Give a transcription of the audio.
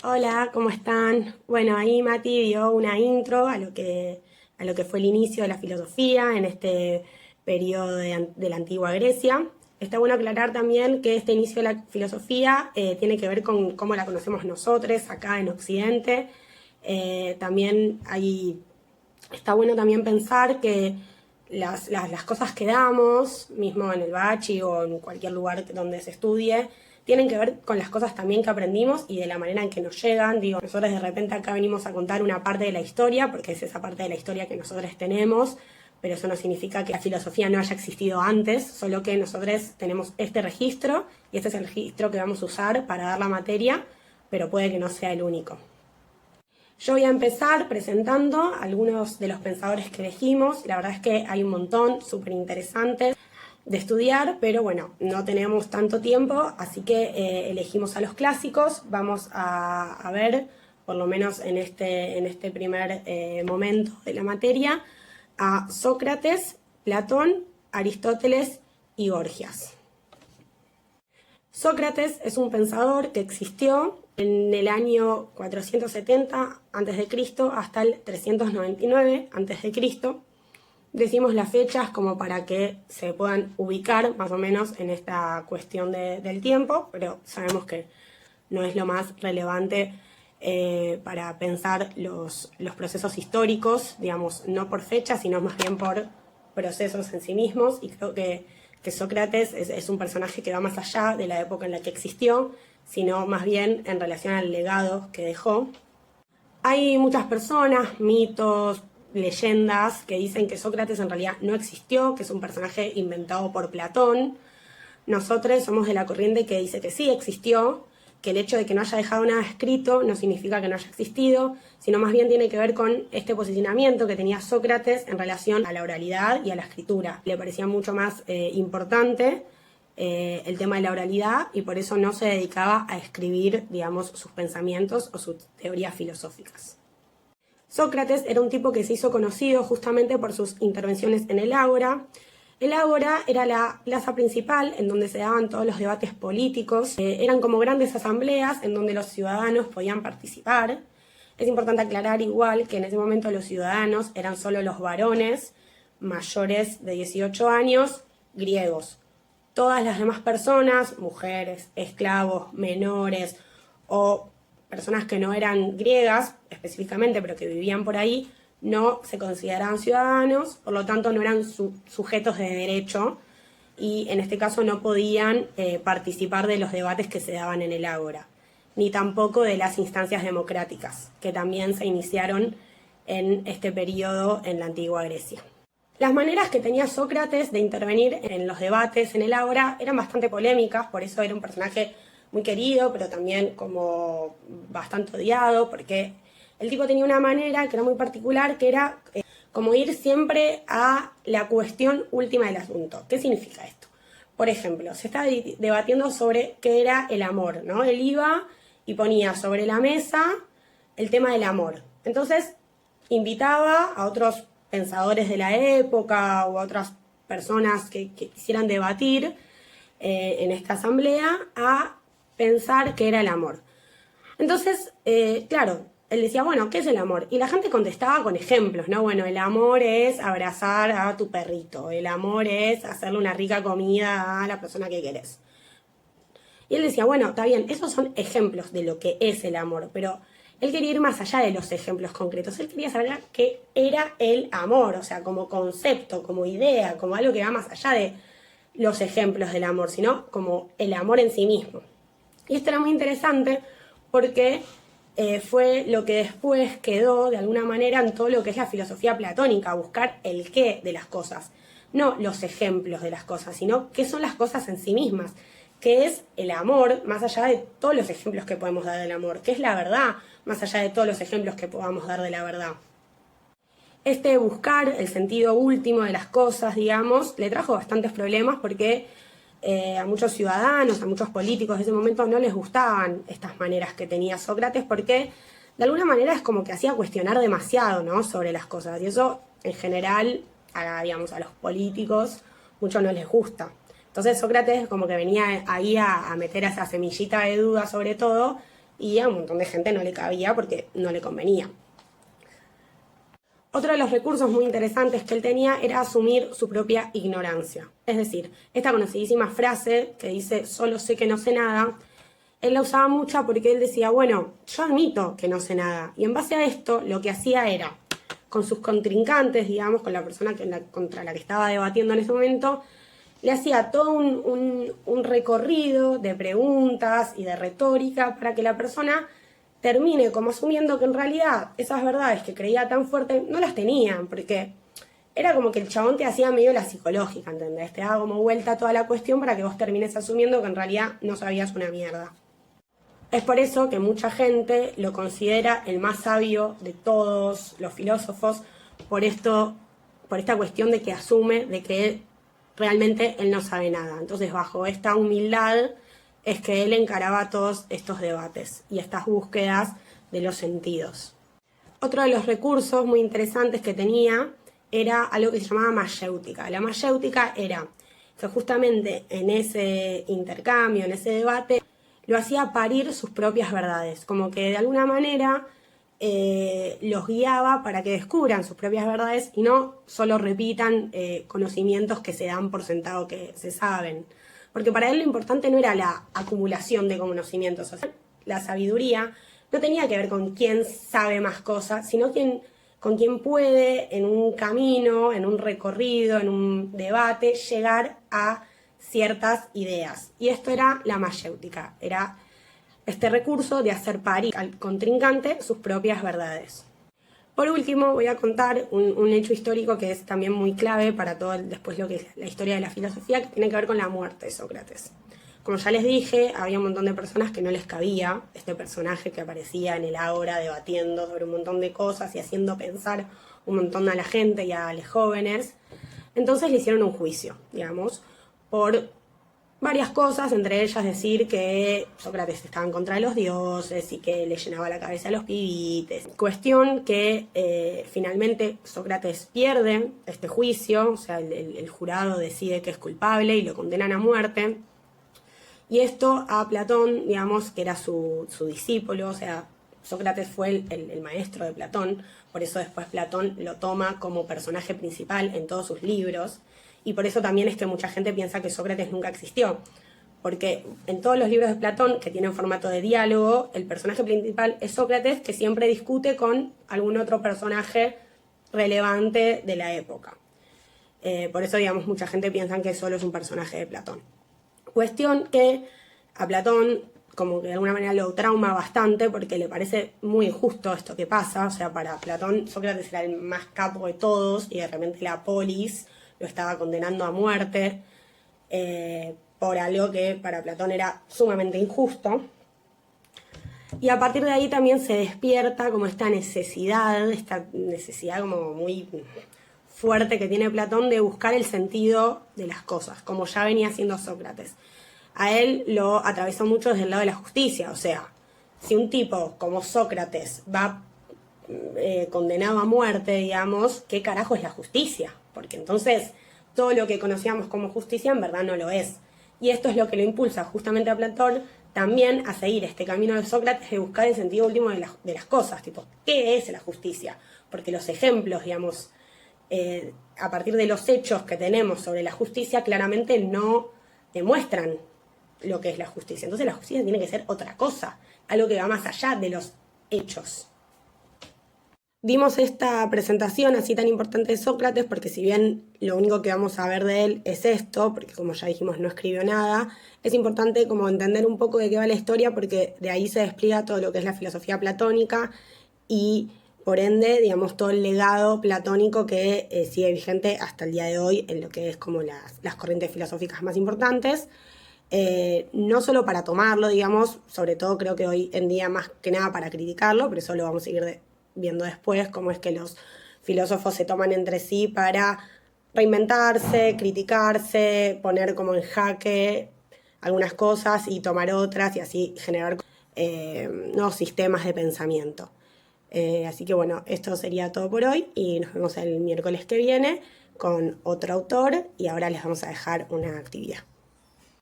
Hola, ¿cómo están? Bueno, ahí Mati dio una intro a lo que fue el inicio de la filosofía en este periodo de la antigua Grecia. Está bueno aclarar también que este inicio de la filosofía tiene que ver con cómo la conocemos nosotros acá en Occidente. También está bueno también pensar que las cosas que damos, mismo en el bachi o en cualquier lugar donde se estudie, tienen que ver con las cosas también que aprendimos y de la manera en que nos llegan. Digo, nosotros de repente acá venimos a contar una parte de la historia, porque es esa parte de la historia que nosotros tenemos, pero eso no significa que la filosofía no haya existido antes, solo que nosotros tenemos este registro y este es el registro que vamos a usar para dar la materia, pero puede que no sea el único. Yo voy a empezar presentando algunos de los pensadores que elegimos. La verdad es que hay un montón súper interesantes de estudiar, pero bueno, no tenemos tanto tiempo, así que elegimos a los clásicos. Vamos a ver, por lo menos en este primer momento de la materia, a Sócrates, Platón, Aristóteles y Gorgias. Sócrates es un pensador que existió en el año 470 a.C. hasta el 399 a.C. Decimos las fechas como para que se puedan ubicar más o menos en esta cuestión del tiempo, pero sabemos que no es lo más relevante para pensar los procesos históricos, digamos, no por fechas, sino más bien por procesos en sí mismos, y creo que Sócrates es un personaje que va más allá de la época en la que existió, sino más bien en relación al legado que dejó. Hay muchas personas, mitos, leyendas que dicen que Sócrates en realidad no existió, que es un personaje inventado por Platón. Nosotros somos de la corriente que dice que sí existió, que el hecho de que no haya dejado nada escrito no significa que no haya existido, sino más bien tiene que ver con este posicionamiento que tenía Sócrates en relación a la oralidad y a la escritura. Le parecía mucho más importante el tema de la oralidad y por eso no se dedicaba a escribir, digamos, sus pensamientos o sus teorías filosóficas. Sócrates era un tipo que se hizo conocido justamente por sus intervenciones en el Ágora. El Ágora era la plaza principal en donde se daban todos los debates políticos. Eran como grandes asambleas en donde los ciudadanos podían participar. Es importante aclarar igual que en ese momento los ciudadanos eran solo los varones mayores de 18 años griegos. Todas las demás personas, mujeres, esclavos, menores o personas que no eran griegas específicamente, pero que vivían por ahí, no se consideraban ciudadanos, por lo tanto no eran sujetos de derecho y en este caso no podían participar de los debates que se daban en el Ágora, ni tampoco de las instancias democráticas, que también se iniciaron en este periodo en la antigua Grecia. Las maneras que tenía Sócrates de intervenir en los debates en el Ágora eran bastante polémicas, por eso era un personaje muy querido, pero también como bastante odiado, porque el tipo tenía una manera que era muy particular, que era como ir siempre a la cuestión última del asunto. ¿Qué significa esto? Por ejemplo, se estaba debatiendo sobre qué era el amor, ¿no? Él iba y ponía sobre la mesa el tema del amor. Entonces, invitaba a otros pensadores de la época o a otras personas que quisieran debatir en esta asamblea a pensar qué era el amor. Entonces, claro, él decía, bueno, ¿qué es el amor? Y la gente contestaba con ejemplos, ¿no? Bueno, el amor es abrazar a tu perrito, el amor es hacerle una rica comida a la persona que querés. Y él decía, bueno, está bien, esos son ejemplos de lo que es el amor, pero él quería ir más allá de los ejemplos concretos. Él quería saber qué era el amor, o sea, como concepto, como idea, como algo que va más allá de los ejemplos del amor, sino como el amor en sí mismo. Y esto era muy interesante porque fue lo que después quedó de alguna manera en todo lo que es la filosofía platónica, buscar el qué de las cosas, no los ejemplos de las cosas, sino qué son las cosas en sí mismas, qué es el amor más allá de todos los ejemplos que podemos dar del amor, qué es la verdad más allá de todos los ejemplos que podamos dar de la verdad. Este buscar el sentido último de las cosas, digamos, le trajo bastantes problemas porque a muchos ciudadanos, a muchos políticos de ese momento no les gustaban estas maneras que tenía Sócrates porque de alguna manera es como que hacía cuestionar demasiado, ¿no?, sobre las cosas y eso en general digamos, a los políticos mucho no les gusta. Entonces Sócrates como que venía ahí a meter esa semillita de duda sobre todo y a un montón de gente no le cabía porque no le convenía. Otro de los recursos muy interesantes que él tenía era asumir su propia ignorancia. Es decir, esta conocidísima frase que dice solo sé que no sé nada, él la usaba mucho porque él decía, bueno, yo admito que no sé nada. Y en base a esto, lo que hacía era, con sus contrincantes, digamos, con la persona contra la que estaba debatiendo en ese momento, le hacía todo un recorrido de preguntas y de retórica para que la persona termine como asumiendo que en realidad esas verdades que creía tan fuerte no las tenían, porque era como que el chabón te hacía medio la psicológica, ¿entendés? Te daba como vuelta toda la cuestión para que vos termines asumiendo que en realidad no sabías una mierda. Es por eso que mucha gente lo considera el más sabio de todos los filósofos, por esta cuestión de que asume de que realmente él no sabe nada. Entonces, bajo esta humildad es que él encaraba todos estos debates y estas búsquedas de los sentidos. Otro de los recursos muy interesantes que tenía era algo que se llamaba mayéutica. La mayéutica era que justamente en ese intercambio, en ese debate, lo hacía parir sus propias verdades, como que de alguna manera los guiaba para que descubran sus propias verdades y no solo repitan conocimientos que se dan por sentado que se saben. Porque para él lo importante no era la acumulación de conocimientos, o sea, la sabiduría no tenía que ver con quién sabe más cosas, sino con quién puede en un camino, en un recorrido, en un debate, llegar a ciertas ideas. Y esto era la mayéutica, era este recurso de hacer parir al contrincante sus propias verdades. Por último, voy a contar un hecho histórico que es también muy clave para todo después lo que es la historia de la filosofía, que tiene que ver con la muerte de Sócrates. Como ya les dije, había un montón de personas que no les cabía este personaje que aparecía en el ágora debatiendo sobre un montón de cosas y haciendo pensar un montón a la gente y a los jóvenes. Entonces le hicieron un juicio, digamos, por varias cosas, entre ellas decir que Sócrates estaba en contra de los dioses y que le llenaba la cabeza a los pibites. Cuestión que finalmente Sócrates pierde este juicio, o sea, el jurado decide que es culpable y lo condenan a muerte. Y esto a Platón, digamos, que era su discípulo, o sea, Sócrates fue el maestro de Platón, por eso después Platón lo toma como personaje principal en todos sus libros. Y por eso también es que mucha gente piensa que Sócrates nunca existió. Porque en todos los libros de Platón, que tienen formato de diálogo, el personaje principal es Sócrates, que siempre discute con algún otro personaje relevante de la época. Por eso, digamos, mucha gente piensa que solo es un personaje de Platón. Cuestión que a Platón, como que de alguna manera lo trauma bastante, porque le parece muy injusto esto que pasa. O sea, para Platón, Sócrates era el más capo de todos, y de repente la polis lo estaba condenando a muerte por algo que para Platón era sumamente injusto. Y a partir de ahí también se despierta como esta necesidad como muy fuerte que tiene Platón de buscar el sentido de las cosas, como ya venía haciendo Sócrates. A él lo atravesó mucho desde el lado de la justicia, o sea, si un tipo como Sócrates va condenado a muerte, digamos, ¿qué carajo es la justicia? Porque entonces todo lo que conocíamos como justicia en verdad no lo es. Y esto es lo que lo impulsa justamente a Platón también a seguir este camino de Sócrates de buscar el sentido último de las cosas, tipo, ¿qué es la justicia? Porque los ejemplos, digamos, a partir de los hechos que tenemos sobre la justicia, claramente no demuestran lo que es la justicia. Entonces la justicia tiene que ser otra cosa, algo que va más allá de los hechos. Dimos esta presentación así tan importante de Sócrates porque si bien lo único que vamos a ver de él es esto, porque como ya dijimos no escribió nada, es importante como entender un poco de qué va la historia porque de ahí se despliega todo lo que es la filosofía platónica y por ende, digamos, todo el legado platónico que sigue vigente hasta el día de hoy en lo que es como las corrientes filosóficas más importantes. No solo para tomarlo, digamos, sobre todo creo que hoy en día más que nada para criticarlo, pero eso lo vamos a seguir viendo después, cómo es que los filósofos se toman entre sí para reinventarse, criticarse, poner como en jaque algunas cosas y tomar otras y así generar nuevos sistemas de pensamiento. Así que bueno, esto sería todo por hoy y nos vemos el miércoles que viene con otro autor y ahora les vamos a dejar una actividad.